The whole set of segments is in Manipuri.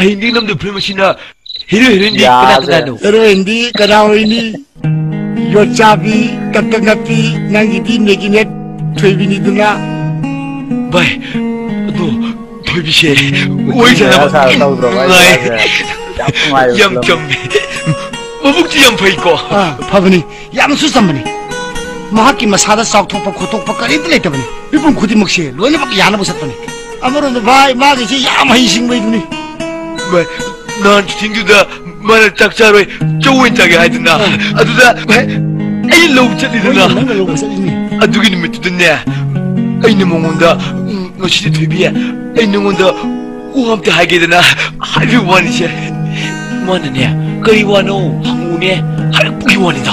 hindi namdo film sina hero hindi kana hero hindi kana ini yochabi katangapi nangiti neginet thoibini duna bai ado thoibise oisana yam chambi mabukti yam faiko phabani yam susamani mahaki masada saukthokpa khotokpa karit letabani ipum khudimokse loinamak yana busatpani amaro bhai magi si yam haisingbai duni bai nan tingduda mana takcharoi chowin chage haiduna aduda bai ai lo chaliduna adugi nimitudne aina mongonda ngasi thoibiya aina mongonda uhamte hagedana habi wanise manane kari wano hangune harpugi wanida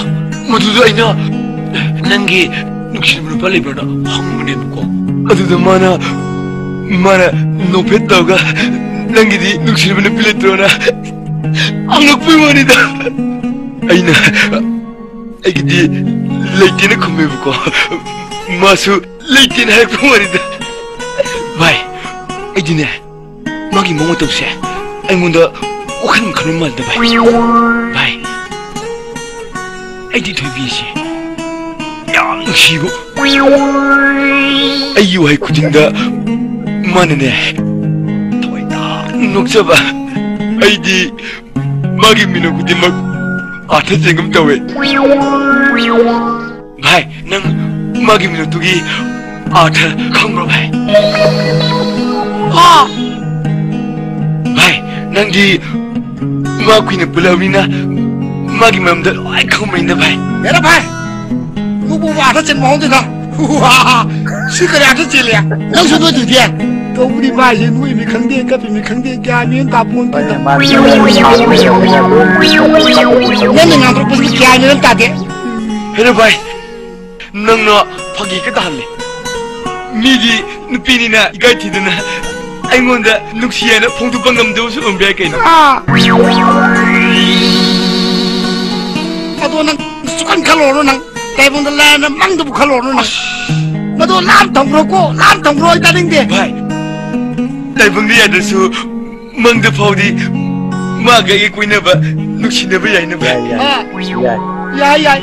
maduda aina nangi nukshimu palibana hangune ko aduda mana nopetaga nangi di nukshimu piletrona angakpu wanida aina aigidi leitena khumebuko masu leitena harpu wanida bai aidine magi mongo topse aimunda wakhan khanum malda bai aidi thoibisi yang sigo ayu hai kudinda manane toida nokjaba aidi magi mino kudimak atha jengam tawe bai nang magi mino tugi atha khangro bai bai nangdi ma kuina bulawina magi mamda ai khamaina bai mera bai nubu atha chen mohon dina wa sikare atha chele nang su do dia to buri bai ye nui mi khangde ka mi khangde kya mi ta pon ta nang nang tro pus kya ni ta de hera bai nang no phagi ka dalle midi nupini na igai tiduna aingonda nuksiyana phongtu bangam do su umbe kaina ado nang sukan khaloro nang taibunda la na mangdu khaloro nang mado lam thongro ita ding de bai taibunda ya da su mangdu phodi ma ga ye kuina ba nuksina ba yaina ba ya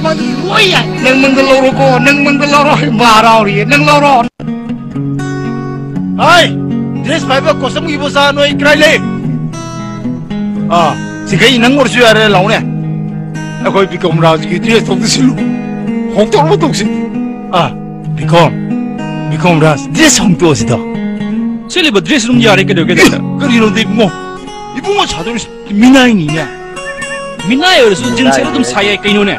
mang loi ya nang mangdu loro ko nang mangdu loro ma rauri nang loro hai dress fiber kosam ibo sa noi kraile sikai nang orsu are laune akoi bikom raj ki dress thong silu hong to lo tongsi bikom raj dress hong to sida seleba dress rum yare ke doge da kari ro de ibo 자존 미나이니냐 미나이 어르수 진짜로 좀 사이에 끼노네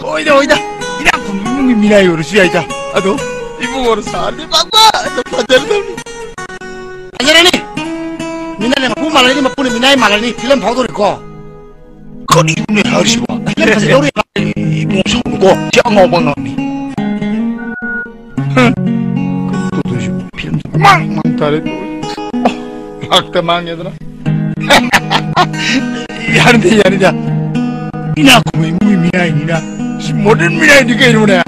오이다 이랑 분명히 미나이 어르수야 있다 아도 이보 어르수 안돼 막마 받아들더니 아니라니 미나이 막 말하니 막 보내 미나이 말하니 필름 보도록 거 거기 이분이 하시고 필름 가서 요리 이보 성고 장어 번호니 그것도 도시 필름 망망 다래 막다 망이더라 야는데 이나 고이 무이 미나이 니나 모던 미나이 니가 이러네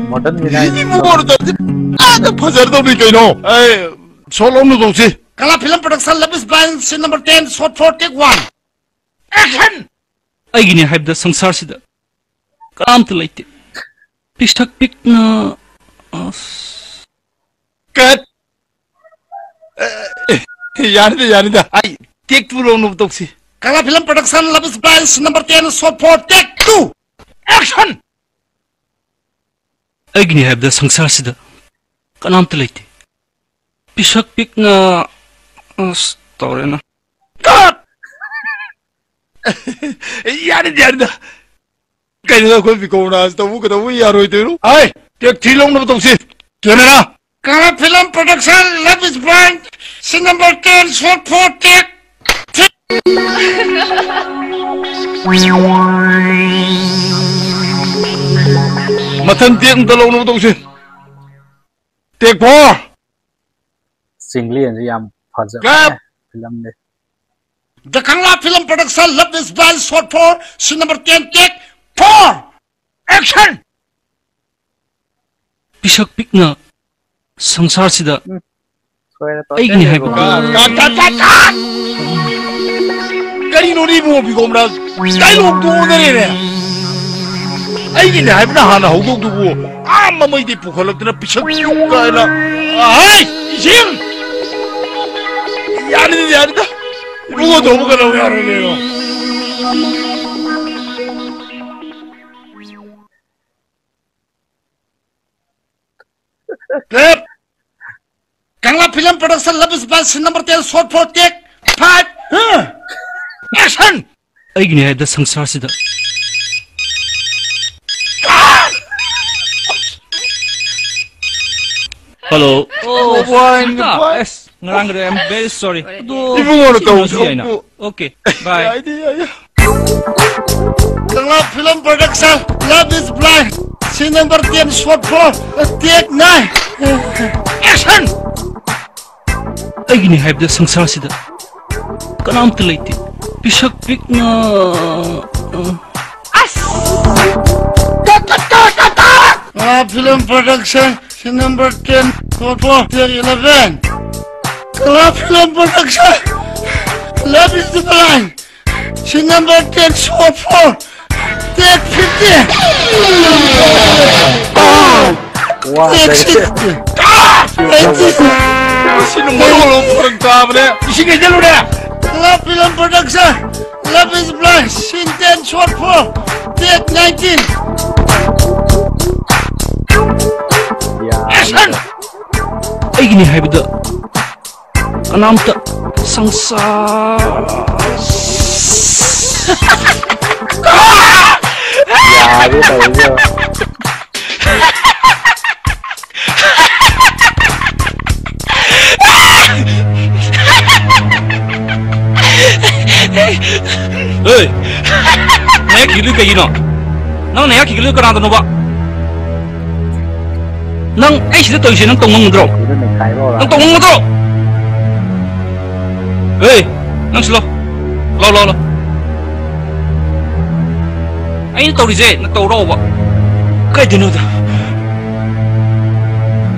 모던 미나이 이 무거워도 아나 파자르도 니까이노 에이 솔로노 동시 Kala Film Production Labis Band Scene number 10 shot for take 1 Action aigini haibda sangsar sida kaamta laite pishthak pikna cut यार आई टेक 2 लो नो तोक्सी Kala Film Production Labis Band Scene number 10 shot for take 2 Action aigini haibda sangsar sida kaamta laite pishthak pikna storena cut यार कहीं कोई भी कोना तो वो कदा वो यार होते रो आए टेक 3 लो नो तोक्सी camera Kala Film Production Labis Band Scene number 10 shot for take Matan tiang dalawang na itong si Take 4 Singly and Yam Faza Film The Kangla Film Production Labis Band shot for Scene number 10 take 4 Action pishthak pikna sangsar sida ꯑꯩꯒꯤꯅꯤ ꯍꯥꯏꯕ ꯀꯔꯤꯅꯣꯅꯦ ꯏꯕꯨꯡꯉꯣ ꯕꯤꯒꯣꯝꯔꯥ ꯗꯥꯏꯂꯣꯛꯇꯣ ꯑꯣꯟꯅꯔꯦꯅꯦ ꯑꯩꯒꯤꯅꯦ ꯍꯥꯏꯕꯅ ꯍꯥꯟꯅ ꯍꯧꯗꯧꯗꯨꯕꯨ ꯃꯃꯩꯗꯩ ꯄꯨꯈꯠꯂꯛꯇꯅ ꯄꯤꯁꯛ ꯀꯥꯏꯅ ꯍꯩ ꯏꯁꯤꯡ ꯌꯥꯔꯤꯗ 이거 너무 가라고요. Clip. Kangla Film Production Love is Best number 10 short for take 5. Action. ꯑꯩꯒꯤꯅꯤ ꯍꯥꯏꯕꯗ ꯁꯪꯁꯥꯔꯁꯤꯗ Hello. Oh, fine. Yes. Ngarang I'm very sorry. 이분으로 또 Okay. Bye. Kangla Film Production Love is Blind. Scene number 10 short for take 9. Action. ꯑꯩꯒꯤꯅꯤ ꯍꯥꯏꯕꯗ ꯁꯪꯁꯥꯔꯁꯤꯗ ꯀꯅꯥꯝꯇ ꯂꯩꯇꯦ ꯄꯤꯁꯛ ꯄꯤꯛꯅ Film Production Scene number 10 short for take 11. Kangla Film Production Love is Blind. Scene number 10 short for take 15. Take 60. Sino mo parang kamera? Isingay dyan ulit! Love Film Production Love is Blind Scene 10 short for take 19. Action! ꯑꯩꯒꯤꯅꯤ ꯍꯥꯏꯕꯗ ꯀꯅꯥꯝꯇ ꯁꯪꯁꯥꯔ 야구 떨죠. 에이! 내가 길을 빼기노 넌 내가 길을 거라도 봐 넌 에이시드 또 이제 넌 똥먹는 들어 이런 가이로라. 넌 똥먹는 들어 에이! 넌 실러 러 anh tàu đi dê nó tàu đâu vậy cái gì nữa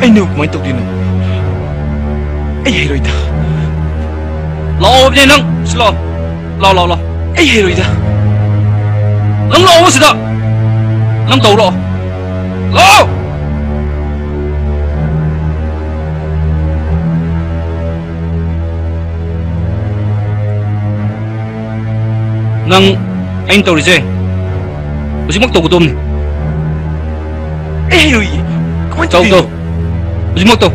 anh đâu mấy tàu đi nữa anh hiểu rồi ta lo vậy nâng lo anh hiểu rồi ta nâng lo gì đó nâng tàu đó lo nâng anh tàu đi dê Ujimok to gudom ni. Eyoy! Tau to. Ujimok to.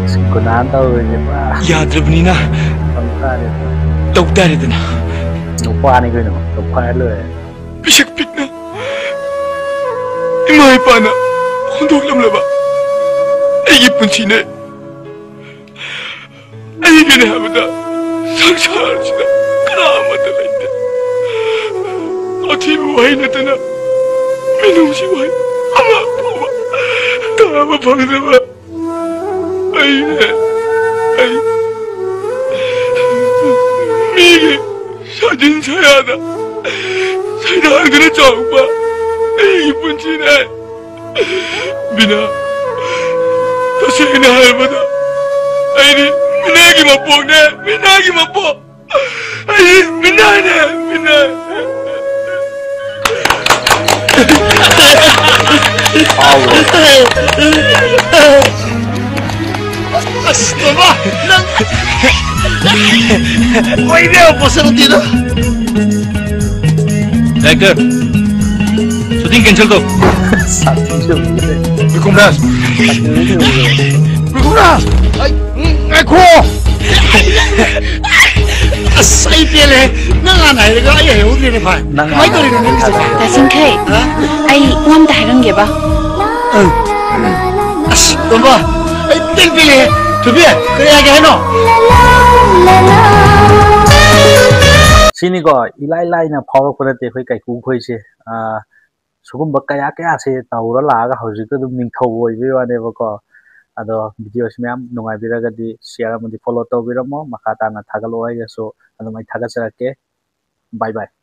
Singkunan tau ni pa. Yadrabni na. Pangkari. Tawdari na. Lupa ni ko no. Lupa lo eh. Bisikpik na. Imay pa na. Kundok lam laba. Ay punsi na. Ay ginahamada. Sangsar sila. Karamat na lang. 어디 와이나타나 민웅시 와이 아마 보마 다마 방사마 아이네 아이 미게 사진 사야다 사이다 그래 정봐 이쁜 지네 미나 다시나 할머다 아이니 미나기만 보네 미나기만 보 아이 미나네 미나 Astaga! Why dia pasal dito? Director. Shooting cancel to. Bikumras. Ako. Asay pele. Nanganay ka ay hudi ni pa. May ko rin ni sa. Dasin kay. Ay ngam ta hagang ge ba? As, tama. Ay tel pele. Tubi, kaya ga no. Sini ko ilai na power ko na te khoi kai ku khoi se sugum ba kaya se tawra la ga hauji ko dum ning thau oi bi wa ne ba ko ado video smam nungai bira ga di share mo di follow to bi mo makata na thagalo ai so ado mai thaga sara ke bye bye